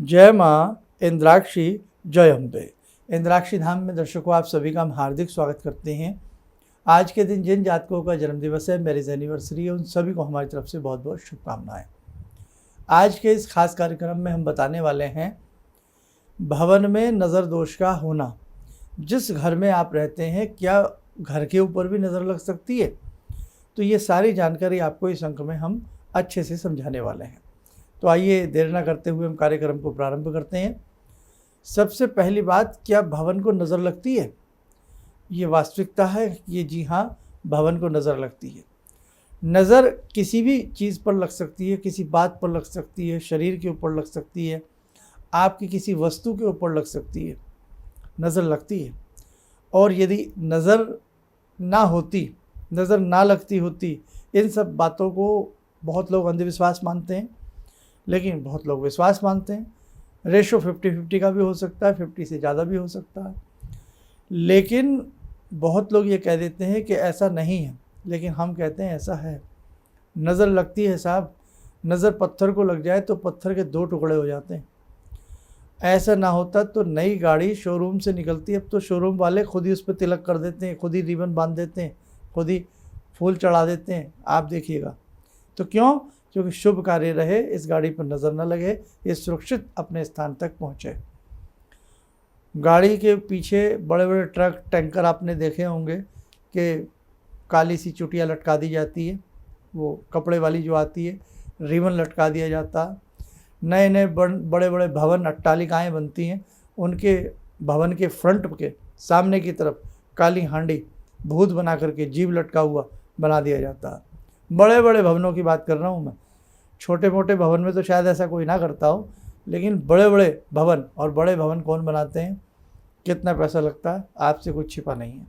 जय माँ इंद्राक्षी जय अम्बे। इंद्राक्षी धाम में दर्शकों आप सभी का हम हार्दिक स्वागत करते हैं। आज के दिन जिन जातकों का जन्मदिवस है, मैरिज एनिवर्सरी है, उन सभी को हमारी तरफ से बहुत बहुत शुभकामनाएं। आज के इस खास कार्यक्रम में हम बताने वाले हैं भवन में नज़र दोष का होना। जिस घर में आप रहते हैं, क्या घर के ऊपर भी नज़र लग सकती है? तो ये सारी जानकारी आपको इस अंक में हम अच्छे से समझाने वाले हैं। तो आइए देर ना करते हुए हम कार्यक्रम को प्रारंभ करते हैं। सबसे पहली बात, क्या भवन को नज़र लगती है? ये वास्तविकता है, ये जी हाँ, भवन को नज़र लगती है। नज़र किसी भी चीज़ पर लग सकती है, किसी बात पर लग सकती है, शरीर के ऊपर लग सकती है, आपकी किसी वस्तु के ऊपर लग सकती है, नज़र लगती है। और यदि नज़र ना होती, नज़र ना लगती होती, इन सब बातों को बहुत लोग अंधविश्वास मानते हैं, लेकिन बहुत लोग विश्वास मानते हैं। रेशो 50-50 का भी हो सकता है, 50 से ज़्यादा भी हो सकता है। लेकिन बहुत लोग ये कह देते हैं कि ऐसा नहीं है, लेकिन हम कहते हैं ऐसा है। नज़र लगती है साहब। नज़र पत्थर को लग जाए तो पत्थर के 2 टुकड़े हो जाते हैं। ऐसा ना होता तो नई गाड़ी शोरूम से निकलती है, अब तो शोरूम वाले खुद ही उस पर तिलक कर देते हैं, खुद ही रिबन बांध देते हैं, खुद ही फूल चढ़ा देते हैं। आप देखिएगा। तो क्यों? क्योंकि शुभ कार्य रहे, इस गाड़ी पर नज़र न लगे, ये सुरक्षित अपने स्थान तक पहुँचे। गाड़ी के पीछे बड़े बड़े ट्रक टैंकर आपने देखे होंगे कि काली सी चुटिया लटका दी जाती है, वो कपड़े वाली जो आती है, रिबन लटका दिया जाता। नए नए बड़े बड़े भवन अट्टालिकाएँ बनती हैं, उनके भवन के फ्रंट के सामने की तरफ काली हांडी भूत बना करके जीव लटका हुआ बना दिया जाता है। बड़े बड़े भवनों की बात कर रहा हूँ मैं। छोटे मोटे भवन में तो शायद ऐसा कोई ना करता हो, लेकिन बड़े बड़े भवन, और बड़े भवन कौन बनाते हैं, कितना पैसा लगता है, आपसे कुछ छिपा नहीं है।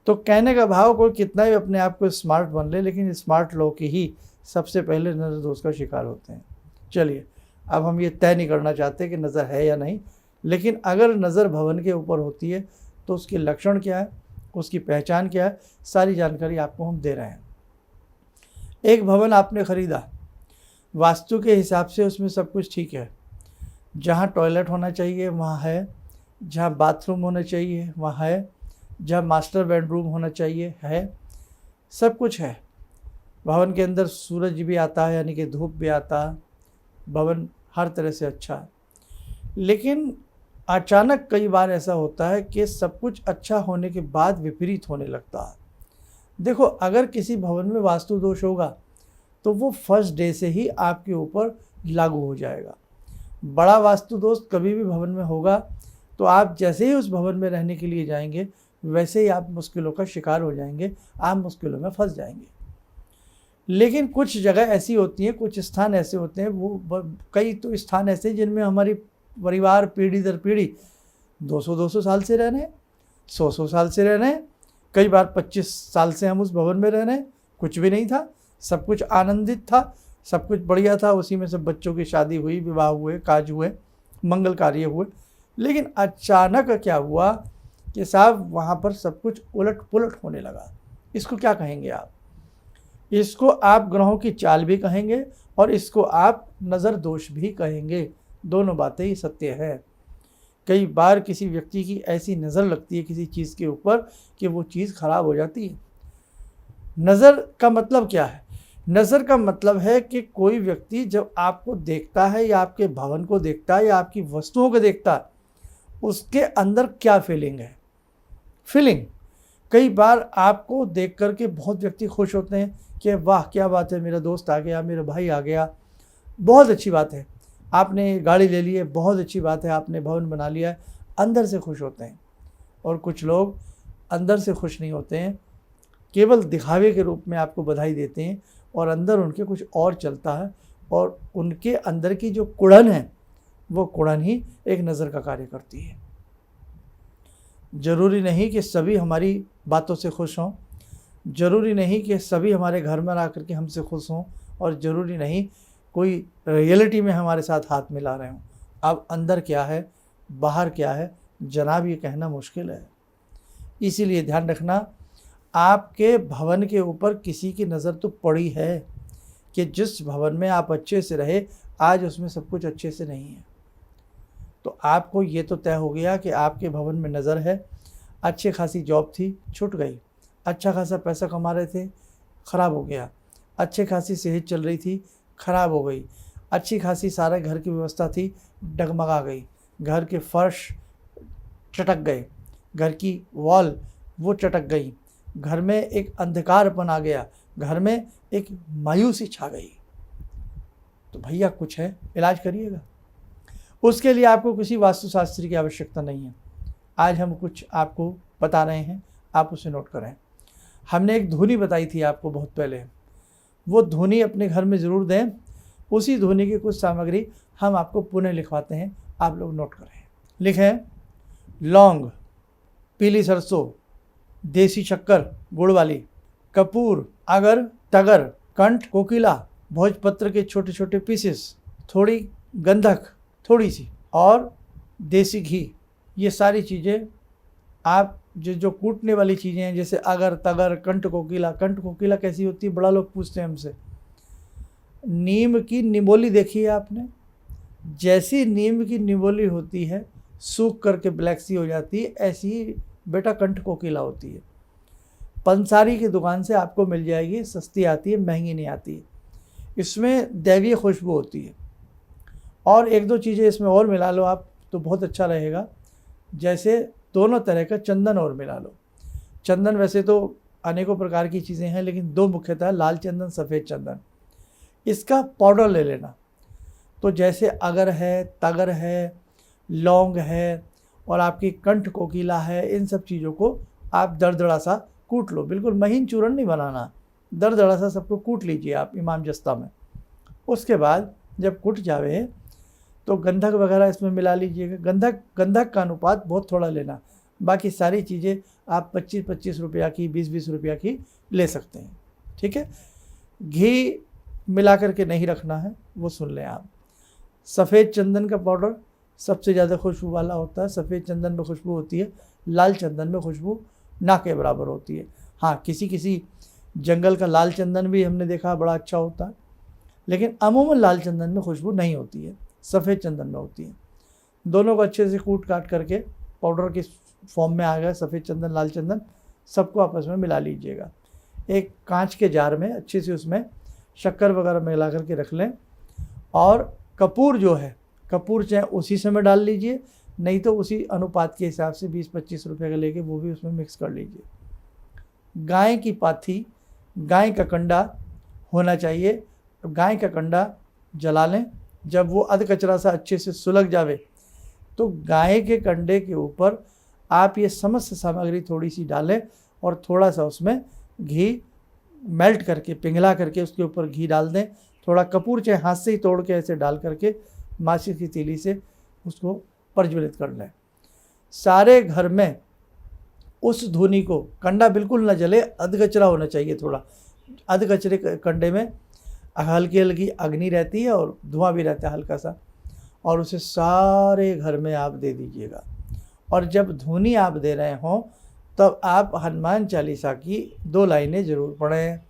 तो कहने का भाव, कोई कितना भी अपने आप को स्मार्ट बन ले, लेकिन स्मार्ट लोग ही सबसे पहले नज़र दोष का शिकार होते हैं। चलिए, अब हम ये तय नहीं करना चाहते कि नज़र है या नहीं, लेकिन अगर नज़र भवन के ऊपर होती है तो उसके लक्षण क्या है, उसकी पहचान क्या है, सारी जानकारी आपको हम दे रहे हैं। एक भवन आपने ख़रीदा, वास्तु के हिसाब से उसमें सब कुछ ठीक है। जहाँ टॉयलेट होना चाहिए वहाँ है, जहाँ बाथरूम होना चाहिए वहाँ है, जहाँ मास्टर बेडरूम होना चाहिए है, सब कुछ है। भवन के अंदर सूरज भी आता है, यानी कि धूप भी आता है। भवन हर तरह से अच्छा है। लेकिन अचानक कई बार ऐसा होता है कि सब कुछ अच्छा होने के बाद विपरीत होने लगता है। देखो, अगर किसी भवन में वास्तु दोष होगा तो वो फर्स्ट डे से ही आपके ऊपर लागू हो जाएगा। बड़ा वास्तु दोष कभी भी भवन में होगा तो आप जैसे ही उस भवन में रहने के लिए जाएंगे, वैसे ही आप मुश्किलों का शिकार हो जाएंगे, आप मुश्किलों में फंस जाएंगे। लेकिन कुछ जगह ऐसी होती हैं, कुछ स्थान ऐसे होते हैं, वो कई तो स्थान ऐसे जिनमें हमारी परिवार पीढ़ी दर पीढ़ी 200-200 साल से रह रहे हैं, 100-100 साल से रह रहे हैं। कई बार 25 साल से हम उस भवन में रह रहे हैं, कुछ भी नहीं था, सब कुछ आनंदित था, सब कुछ बढ़िया था। उसी में सब बच्चों की शादी हुई, विवाह हुए, काज हुए, मंगल कार्य हुए। लेकिन अचानक क्या हुआ कि साहब वहाँ पर सब कुछ उलट पुलट होने लगा। इसको क्या कहेंगे आप? इसको आप ग्रहों की चाल भी कहेंगे और इसको आप नज़र दोष भी कहेंगे। दोनों बातें ही सत्य है। कई बार किसी व्यक्ति की ऐसी नज़र लगती है किसी चीज़ के ऊपर कि वो चीज़ खराब हो जाती है। नज़र का मतलब क्या है? नज़र का मतलब है कि कोई व्यक्ति जब आपको देखता है, या आपके भवन को देखता है, या आपकी वस्तुओं को देखता है, उसके अंदर क्या फीलिंग है। फीलिंग कई बार आपको देख करके बहुत व्यक्ति खुश होते हैं कि वाह क्या बात है, मेरा दोस्त आ गया, मेरा भाई आ गया, बहुत अच्छी बात है, आपने गाड़ी ले ली है, बहुत अच्छी बात है, आपने भवन बना लिया है, अंदर से खुश होते हैं। और कुछ लोग अंदर से खुश नहीं होते हैं, केवल दिखावे के रूप में आपको बधाई देते हैं, और अंदर उनके कुछ और चलता है, और उनके अंदर की जो कुड़न है, वो कुड़न ही एक नज़र का कार्य करती है। ज़रूरी नहीं कि सभी हमारी बातों से खुश हों, ज़रूरी नहीं कि सभी हमारे घर में आकर के हमसे खुश हों, और ज़रूरी नहीं कोई रियलिटी में हमारे साथ हाथ मिला रहे हों। अब अंदर क्या है, बाहर क्या है, जनाब ये कहना मुश्किल है। इसीलिए ध्यान रखना, आपके भवन के ऊपर किसी की नज़र तो पड़ी है कि जिस भवन में आप अच्छे से रहे, आज उसमें सब कुछ अच्छे से नहीं है। तो आपको ये तो तय हो गया कि आपके भवन में नज़र है, अच्छी खासी जॉब थी, छूट गई, अच्छा खासा पैसा कमा रहे थे, ख़राब हो गया, अच्छी खासी सेहत चल रही थी, ख़राब हो गई, अच्छी खासी सारे घर की व्यवस्था थी, डगमगा गई, घर के फर्श चटक गए, घर की वॉल वो चटक गई, घर में एक अंधकारपन आ गया, घर में एक मायूसी छा गई। तो भैया कुछ है, इलाज करिएगा। उसके लिए आपको किसी वास्तुशास्त्री की आवश्यकता नहीं है। आज हम कुछ आपको बता रहे हैं, आप उसे नोट करें। हमने एक धुनी बताई थी आपको बहुत पहले, वो धुनी अपने घर में ज़रूर दें। उसी धुनी की कुछ सामग्री हम आपको पुनः लिखवाते हैं, आप लोग नोट करें। लिखें लौंग, पीली सरसों, देसी शक्कर गुड़ वाली, कपूर, अगर, तगर, कंठ, कोकिला, भोजपत्र के छोटे छोटे पीसेस, थोड़ी गंधक थोड़ी सी, और देसी घी। ये सारी चीज़ें आप जो कूटने वाली चीज़ें हैं, जैसे अगर, तगर, कंठ कोकिला कैसी होती है, बड़ा लोग पूछते हैं हमसे। नीम की निमोली देखी है आपने? जैसी नीम की निमोली होती है, सूख करके ब्लैक सी हो जाती है, ऐसी ही बेटा कंठ कोकिला होती है। पंसारी की दुकान से आपको मिल जाएगी, सस्ती आती है, महंगी नहीं आती है। इसमें दैवीय खुशबू होती है। और एक दो चीज़ें इसमें और मिला लो आप तो बहुत अच्छा रहेगा, जैसे दोनों तरह का चंदन और मिला लो। चंदन वैसे तो अनेकों प्रकार की चीज़ें हैं, लेकिन दो मुख्यतः, लाल चंदन, सफ़ेद चंदन। इसका पाउडर ले लेना। तो जैसे अगर है, तगर है, लौंग है और आपकी कंठ कोकिला है, इन सब चीज़ों को आप दरदरा सा कूट लो। बिल्कुल महीन चूर्ण नहीं बनाना, दरदरा सा सबको कूट लीजिए आप इमाम जस्ता में। उसके बाद जब कूट जावे तो गंधक वगैरह इसमें मिला लीजिएगा। गंधक का अनुपात बहुत थोड़ा लेना, बाकी सारी चीज़ें आप 25-25 रुपया की, 20-20 रुपया की ले सकते हैं। ठीक है। घी मिला करके नहीं रखना है, वो सुन लें आप। सफ़ेद चंदन का पाउडर सबसे ज़्यादा खुशबू वाला होता है। सफ़ेद चंदन में खुशबू होती है, लाल चंदन में खुशबू ना के बराबर होती है। हाँ, किसी जंगल का लाल चंदन भी हमने देखा बड़ा अच्छा होता है, लेकिन अमूमन लाल चंदन में खुशबू नहीं होती है, सफ़ेद चंदन में होती है। दोनों को अच्छे से कूट काट करके पाउडर के फॉर्म में आ गया सफ़ेद चंदन, लाल चंदन, सबको आपस में मिला लीजिएगा। एक कांच के जार में अच्छे से उसमें शक्कर वगैरह मिला करके रख लें। और कपूर जो है, कपूर चाहे उसी समय डाल लीजिए, नहीं तो उसी अनुपात के हिसाब से 20-25 रुपये का लेके वो भी उसमें मिक्स कर लीजिए। गाय की पाथी, गाय का कंडा होना चाहिए। गाय का कंडा जला लें। जब वो अध कचरा सा अच्छे से सुलग जावे तो गाय के कंडे के ऊपर आप ये समस्त सामग्री थोड़ी सी डालें और थोड़ा सा उसमें घी मेल्ट करके, पिघला करके उसके ऊपर घी डाल दें। थोड़ा कपूर चाहे हाथ से ही तोड़ के ऐसे डाल करके माचिस की तीली से उसको प्रज्वलित कर लें। सारे घर में उस धुनी को, कंडा बिल्कुल न जले, अधकचरा होना चाहिए थोड़ा। अधकचरे कंडे में हल्की हल्की अग्नि रहती है और धुआं भी रहता है हल्का सा, और उसे सारे घर में आप दे दीजिएगा। और जब धुनी आप दे रहे हों तब आप हनुमान चालीसा की 2 लाइनें जरूर पढ़ें।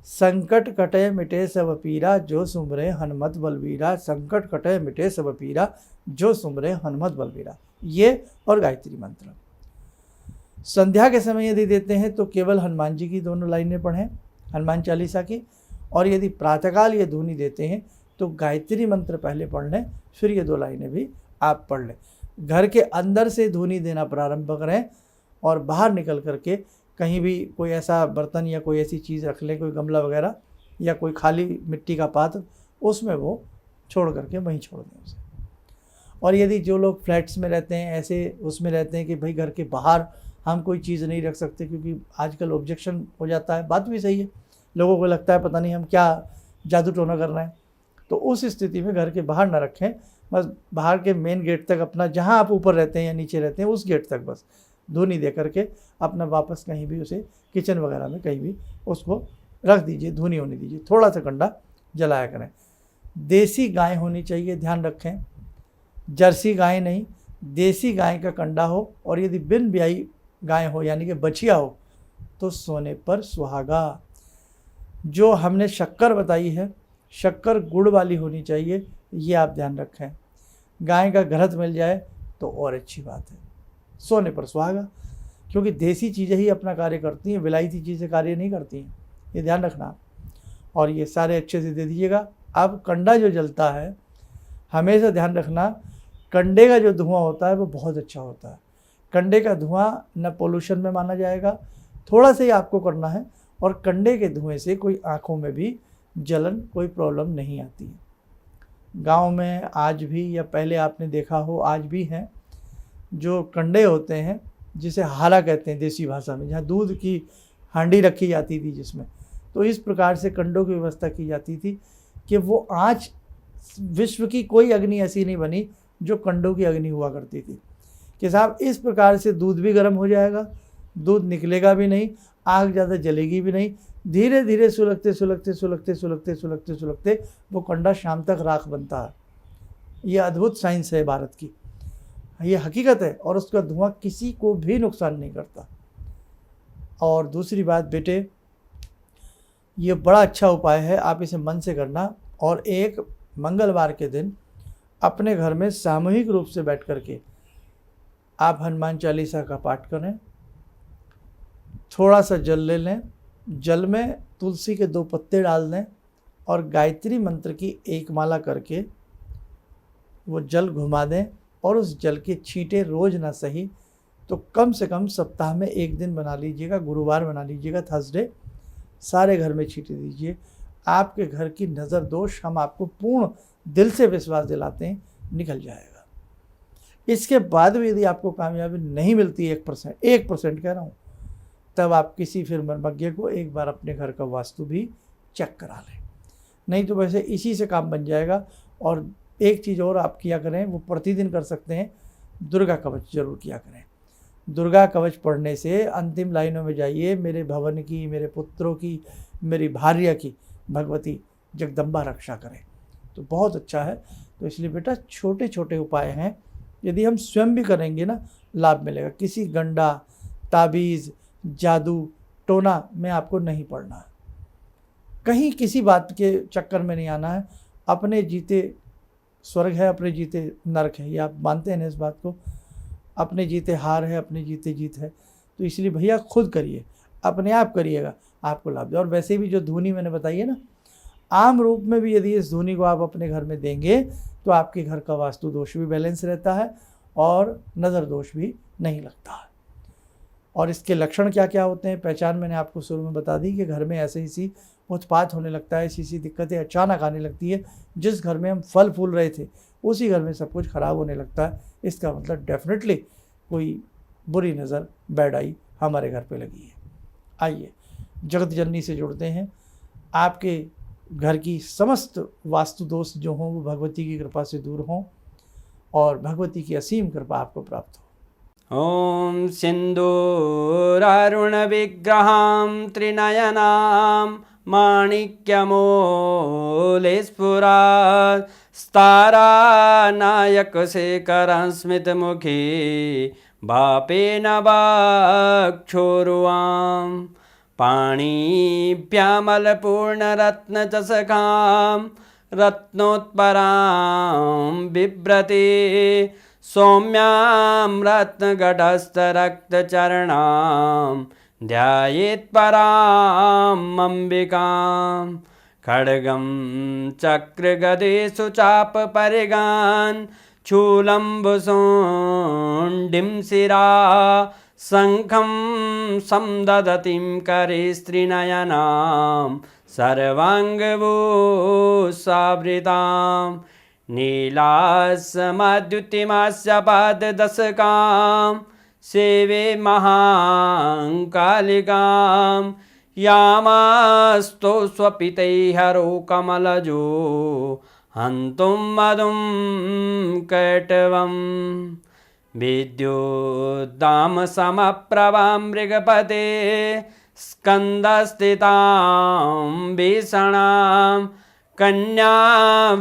संकट कटे मिटे सब पीरा, जो सुमरे हनुमत बलबीरा। संकट कटे मिटे सब पीरा, जो सुमरे हनुमत बलबीरा। ये और गायत्री मंत्र। संध्या के समय यदि देते हैं तो केवल हनुमान जी की 2 लाइनें पढ़ें, हनुमान चालीसा की। और यदि प्रातःकाल ये धुनी देते हैं तो गायत्री मंत्र पहले पढ़ लें, फिर ये 2 लाइनें भी आप पढ़ लें। घर के अंदर से धुनी देना प्रारंभ करें और बाहर निकल करके कहीं भी कोई ऐसा बर्तन या कोई ऐसी चीज़ रख लें, कोई गमला वगैरह या कोई खाली मिट्टी का पात्र, उसमें वो छोड़ करके वहीं छोड़ दें उसे। और यदि जो लोग फ्लैट्स में रहते हैं, ऐसे उसमें रहते हैं कि भाई घर के बाहर हम कोई चीज़ नहीं रख सकते क्योंकि आजकल ऑब्जेक्शन हो जाता है, बात भी सही है, लोगों को लगता है पता नहीं हम क्या जादू टोना कर रहे हैं, तो उस स्थिति में घर के बाहर ना रखें। बस बाहर के मेन गेट तक अपना, जहाँ आप ऊपर रहते हैं या नीचे रहते हैं, उस गेट तक बस धुनी दे करके अपना वापस कहीं भी उसे किचन वगैरह में कहीं भी उसको रख दीजिए, धुनी होने दीजिए। थोड़ा सा कंडा जलाया करें। देसी गाय होनी चाहिए, ध्यान रखें, जर्सी गाय नहीं, देसी गाय का कंडा हो। और यदि बिन ब्याई गाय हो यानी कि बछिया हो तो सोने पर सुहागा। जो हमने शक्कर बताई है, शक्कर गुड़ वाली होनी चाहिए, ये आप ध्यान रखें। गाय का घरत मिल जाए तो और अच्छी बात है। सोने पर सुहागा, क्योंकि देसी चीज़ें ही अपना कार्य करती हैं, विलायती चीज़ें कार्य नहीं करती हैं, ये ध्यान रखना। और ये सारे अच्छे से दे दीजिएगा। अब कंडा जो जलता है, हमेशा ध्यान रखना, कंडे का जो धुआं होता है वो बहुत अच्छा होता है। कंडे का धुआं न पोल्यूशन में माना जाएगा, थोड़ा सा ही आपको करना है, और कंडे के धुएं से कोई आँखों में भी जलन, कोई प्रॉब्लम नहीं आती है। गांव में आज भी, या पहले आपने देखा हो आज भी हैं, जो कंडे होते हैं जिसे हाला कहते हैं देसी भाषा में, जहाँ दूध की हांडी रखी जाती थी जिसमें, तो इस प्रकार से कंडों की व्यवस्था की जाती थी कि वो आँच, विश्व की कोई अग्नि ऐसी नहीं बनी जो कंडों की अग्नि हुआ करती थी, कि साहब इस प्रकार से दूध भी गर्म हो जाएगा, दूध निकलेगा भी नहीं, आग ज़्यादा जलेगी भी नहीं, धीरे धीरे सुलगते सुलगते सुलगते सुलगते सुलगते सुलगते वो कंडा शाम तक राख बनता है। ये अद्भुत साइंस है भारत की, ये हकीकत है, और उसका धुआं किसी को भी नुकसान नहीं करता। और दूसरी बात बेटे, ये बड़ा अच्छा उपाय है, आप इसे मन से करना, और एक मंगलवार के दिन अपने घर में सामूहिक रूप से बैठ करके आप हनुमान चालीसा का पाठ करें, थोड़ा सा जल ले लें, जल में तुलसी के 2 पत्ते डाल दें, और गायत्री मंत्र की 1 माला करके वो जल घुमा दें, और उस जल के छींटे रोज़ ना सही तो कम से कम सप्ताह में 1 दिन बना लीजिएगा, गुरुवार बना लीजिएगा, थर्सडे, सारे घर में छींटे दीजिए। आपके घर की नज़र दोष, हम आपको पूर्ण दिल से विश्वास दिलाते हैं, निकल जाएगा। इसके बाद भी यदि आपको कामयाबी नहीं मिलती 1% कह रहा हूँ, तब आप किसी फिर मर्मज्ञ को एक बार अपने घर का वास्तु भी चेक करा लें, नहीं तो वैसे इसी से काम बन जाएगा। और एक चीज़ और आप किया करें, वो प्रतिदिन कर सकते हैं, दुर्गा कवच जरूर किया करें। दुर्गा कवच पढ़ने से अंतिम लाइनों में जाइए, मेरे भवन की, मेरे पुत्रों की, मेरी भार्या की भगवती जगदम्बा रक्षा करें, तो बहुत अच्छा है। तो इसलिए बेटा छोटे छोटे उपाय हैं, यदि हम स्वयं भी करेंगे ना, लाभ मिलेगा। किसी गंडा, ताबीज़, जादू, टोना में आपको नहीं पड़ना है, कहीं किसी बात के चक्कर में नहीं आना है। अपने जीते स्वर्ग है, अपने जीते नरक है, ये आप मानते हैं ना इस बात को? अपने जीते हार है, अपने जीते जीत है। तो इसलिए भैया खुद करिए, अपने आप करिएगा, आपको लाभ दे। और वैसे भी जो धुनी मैंने बताई है ना, आम रूप में भी यदि इस धुनी को आप अपने घर में देंगे तो आपके घर का वास्तु दोष भी बैलेंस रहता है, और नज़र दोष भी नहीं लगता है। और इसके लक्षण क्या क्या होते हैं, पहचान मैंने आपको शुरू में बता दी कि घर में ऐसे ही सी उत्पात होने लगता है, ऐसी दिक्कतें अचानक आने लगती है। जिस घर में हम फल फूल रहे थे उसी घर में सब कुछ खराब होने लगता है। इसका मतलब डेफिनेटली कोई बुरी नज़र, बैड आई हमारे घर पे लगी है। आइए जगत जननी से जुड़ते हैं, आपके घर की समस्त वास्तु दोष जो हों वो भगवती की कृपा से दूर हों, और भगवती की असीम कृपा आपको प्राप्त हो। ॐ सिन्दूरारुणविग्रहां त्रिनयनां माणिक्यमूलस्फुरात् स्तारानायकशेखरं स्मितमुखी भापेन वाक्षोरुवां पाणिभ्यामलपूर्णरत्नचषकां रत्नोत्परां बिभ्रति सौम्यां रत्नगटस्थरक्तचरणां ध्यायेत् पराम् अम्बिकां खड्गं चक्रगदेषु चापपरिगान् शूलम्बुशुण्डिं शिरा शङ्खं समदधतीं करे स्त्रीनयनां सर्वाङ्गभूषावृतां नीलासमद्युतिमास्य पाददशकां सेवे महाकालिकां यामास्तो स्वपितैहरो कमलजो हन्तुं मधुं कैटवम् विद्युद्दामसमप्रभां मृगपते स्कन्दस्थितां भीषणां कन्या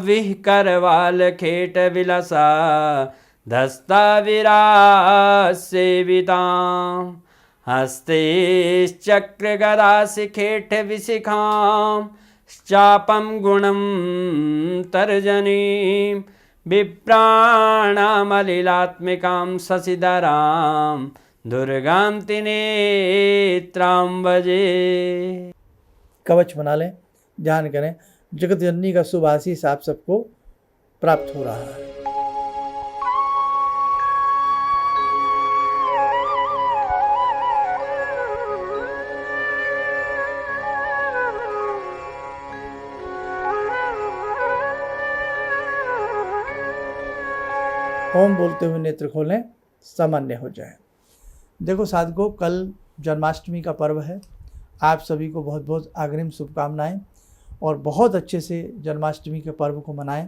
विहकरवालखेटविलसा धस्ताविरासेवितां हस्तेश्चक्रगदाशिखेटविशिखां चापं गुणं तर्जनीं विप्राणामलिलात्मिकां शशिधरां दुर्गां त्रिनेत्रां भजे। कवच बना लें, ध्यान करें, जगत जननी का शुभ आशीष आप सबको प्राप्त हो रहा है। ओम बोलते हुए नेत्र खोलें, सामान्य हो जाए। देखो साधकों, कल जन्माष्टमी का पर्व है। आप सभी को बहुत बहुत अग्रिम शुभकामनाएं और बहुत अच्छे से जन्माष्टमी के पर्व को मनाएं।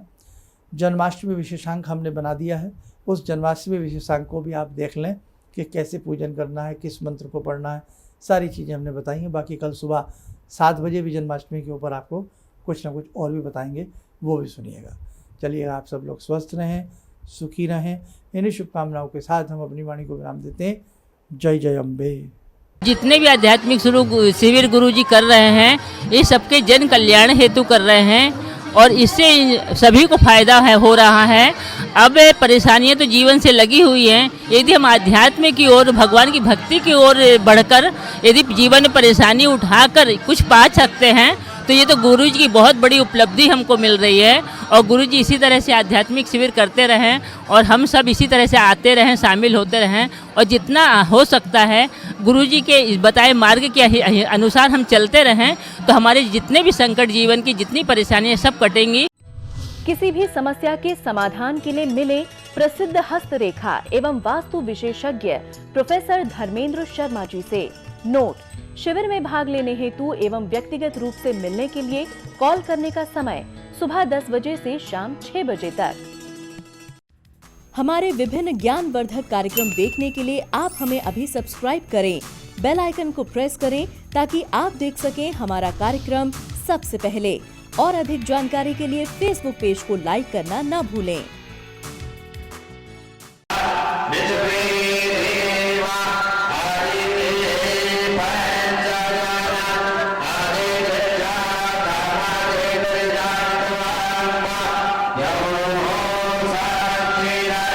जन्माष्टमी विशेषांक हमने बना दिया है, उस जन्माष्टमी विशेषांक को भी आप देख लें कि कैसे पूजन करना है, किस मंत्र को पढ़ना है, सारी चीज़ें हमने बताई हैं। बाकी कल सुबह 7 बजे भी जन्माष्टमी के ऊपर आपको कुछ ना कुछ और भी बताएंगे, वो भी सुनिएगा। चलिए, आप सब लोग स्वस्थ रहें, सुखी रहें। इन्हीं शुभकामनाओं के साथ हम अपनी वाणी को विराम देते हैं। जय जय अम्बे। जितने भी आध्यात्मिक शिविर गुरु जी कर रहे हैं, ये सबके जन कल्याण हेतु कर रहे हैं और इससे सभी को फायदा हो रहा है। अब परेशानियां तो जीवन से लगी हुई हैं, यदि हम आध्यात्म की ओर, भगवान की भक्ति की ओर बढ़कर यदि जीवन में परेशानी उठाकर कुछ पा सकते हैं तो ये तो गुरु जी की बहुत बड़ी उपलब्धि हमको मिल रही है। और गुरु जी इसी तरह से आध्यात्मिक शिविर करते रहें और हम सब इसी तरह से आते रहें, शामिल होते रहें और जितना हो सकता है गुरु जी के बताए मार्ग के अनुसार हम चलते रहें तो हमारे जितने भी संकट, जीवन की जितनी परेशानियां सब कटेंगी। किसी भी समस्या के समाधान के लिए मिले प्रसिद्ध हस्तरेखा एवं वास्तु विशेषज्ञ प्रोफेसर धर्मेंद्र शर्मा जी से। नोट: शिविर में भाग लेने हेतु एवं व्यक्तिगत रूप से मिलने के लिए कॉल करने का समय सुबह 10 बजे से शाम 6 बजे तक। हमारे विभिन्न ज्ञानवर्धक कार्यक्रम देखने के लिए आप हमें अभी सब्सक्राइब करें, बेल आइकन को प्रेस करें ताकि आप देख सकें हमारा कार्यक्रम सबसे पहले। और अधिक जानकारी के लिए फेसबुक पेज को लाइक करना न भूलें।